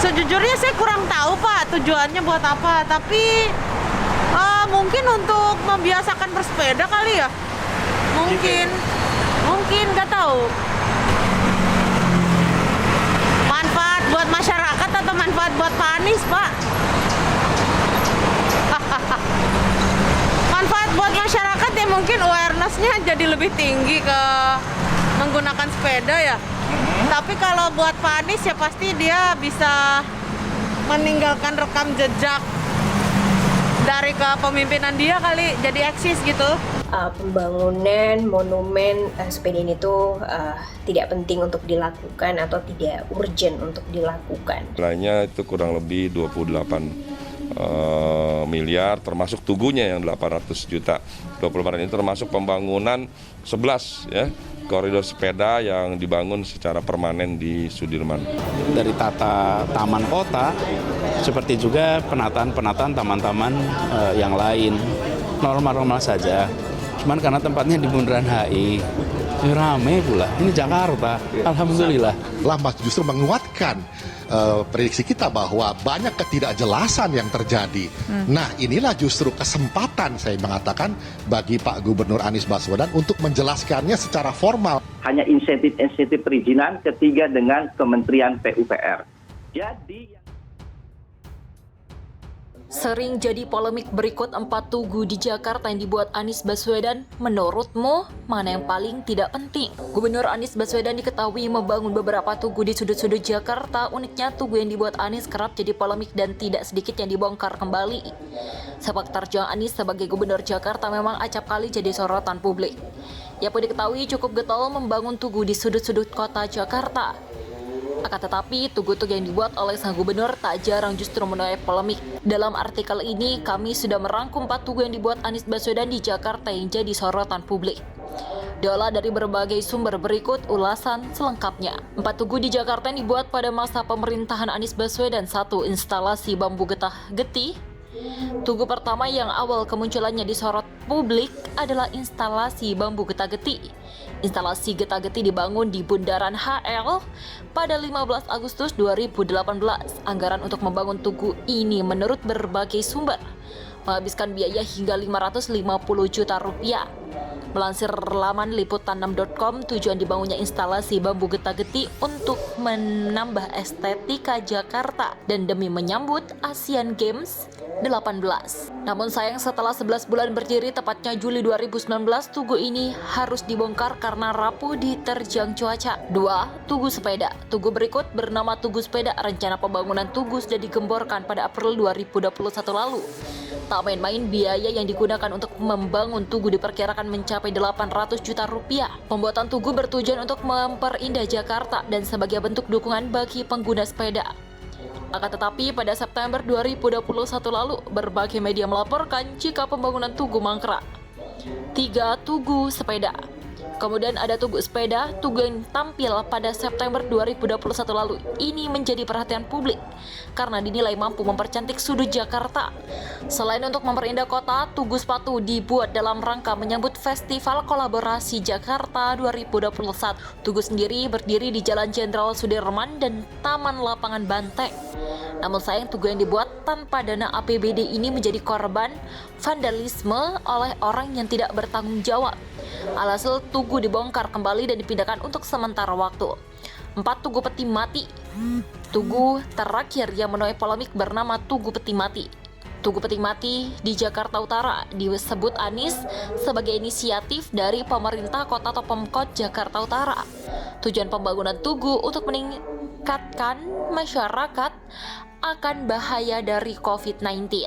Sejujurnya saya kurang tahu Pak tujuannya buat apa, tapi mungkin untuk membiasakan bersepeda kali ya. Mungkin nggak tahu. Manfaat buat masyarakat atau manfaat buat Pak Anies, Pak? Manfaat buat masyarakat ya, mungkin awareness-nya jadi lebih tinggi ke menggunakan sepeda ya. Tapi kalau buat Pak Anies ya pasti dia bisa meninggalkan rekam jejak dari kepemimpinan dia kali, jadi eksis gitu. Pembangunan monumen sepeda ini tuh tidak penting untuk dilakukan atau tidak urgent untuk dilakukan. Nilainya itu kurang lebih 28 miliar, termasuk tugunya yang 800 juta. 28 ini termasuk pembangunan 11 ya koridor sepeda yang dibangun secara permanen di Sudirman. Dari tata taman kota, seperti juga penataan taman-taman yang lain, normal-normal saja. Cuman karena tempatnya di Bundaran HI, rame pula. Ini Jakarta, alhamdulillah. Lambas justru menguatkan prediksi kita bahwa banyak ketidakjelasan yang terjadi. Nah, inilah justru kesempatan saya mengatakan bagi Pak Gubernur Anies Baswedan untuk menjelaskannya secara formal. Hanya insentif perizinan, ketiga dengan Kementerian PUPR. Jadi sering jadi polemik berikut 4 tugu di Jakarta yang dibuat Anies Baswedan. Menurutmu, mana yang paling tidak penting? Gubernur Anies Baswedan diketahui membangun beberapa tugu di sudut-sudut Jakarta. Uniknya, tugu yang dibuat Anies kerap jadi polemik dan tidak sedikit yang dibongkar kembali. Sepak terjang Anies sebagai Gubernur Jakarta memang acap kali jadi sorotan publik. Ia pun diketahui cukup getol membangun tugu di sudut-sudut kota Jakarta. Akan tetapi, tugu-tugu yang dibuat oleh sang gubernur tak jarang justru menuai polemik. Dalam artikel ini, kami sudah merangkum 4 tugu yang dibuat Anies Baswedan di Jakarta yang jadi sorotan publik. Diolah dari berbagai sumber, berikut ulasan selengkapnya. 4 tugu di Jakarta yang dibuat pada masa pemerintahan Anies Baswedan. 1. Instalasi bambu getah getih. Tugu pertama yang awal kemunculannya disorot publik adalah instalasi bambu getah-getih. Instalasi getah-getih dibangun di Bundaran HL pada 15 Agustus 2018. Anggaran untuk membangun tugu ini menurut berbagai sumber menghabiskan biaya hingga 550 juta rupiah. Melansir laman liputan6.com, tujuan dibangunnya instalasi bambu getah-getih untuk menambah estetika Jakarta dan demi menyambut Asian Games 18. Namun sayang setelah 11 bulan berdiri, tepatnya Juli 2019, tugu ini harus dibongkar karena rapuh diterjang cuaca. 2. Tugu sepeda. Tugu berikut bernama Tugu Sepeda. Rencana pembangunan tugu sudah digemborkan pada April 2021 lalu. Tak main-main biaya yang digunakan untuk membangun tugu diperkirakan mencapai 800 juta rupiah. Pembuatan tugu bertujuan untuk memperindah Jakarta dan sebagai bentuk dukungan bagi pengguna sepeda. Akan tetapi pada September 2021 lalu, berbagai media melaporkan jika pembangunan tugu mangkrak. 3. Tugu sepeda. Kemudian ada tugu sepeda, tugu yang tampil pada September 2021 lalu. Ini menjadi perhatian publik karena dinilai mampu mempercantik sudut Jakarta. Selain untuk memperindah kota, tugu sepatu dibuat dalam rangka menyambut Festival Kolaborasi Jakarta 2021. Tugu sendiri berdiri di Jalan Jenderal Sudirman dan Taman Lapangan Banteng. Namun sayang, tugu yang dibuat tanpa dana APBD ini menjadi korban vandalisme oleh orang yang tidak bertanggung jawab. Alhasil tugu dibongkar kembali dan dipindahkan untuk sementara waktu. 4. Tugu Peti Mati. Tugu terakhir yang menuai polemik bernama Tugu Peti Mati. Tugu Peti Mati di Jakarta Utara disebut Anies sebagai inisiatif dari pemerintah kota atau Pemkot Jakarta Utara. Tujuan pembangunan tugu untuk meningkatkan masyarakat akan bahaya dari COVID-19.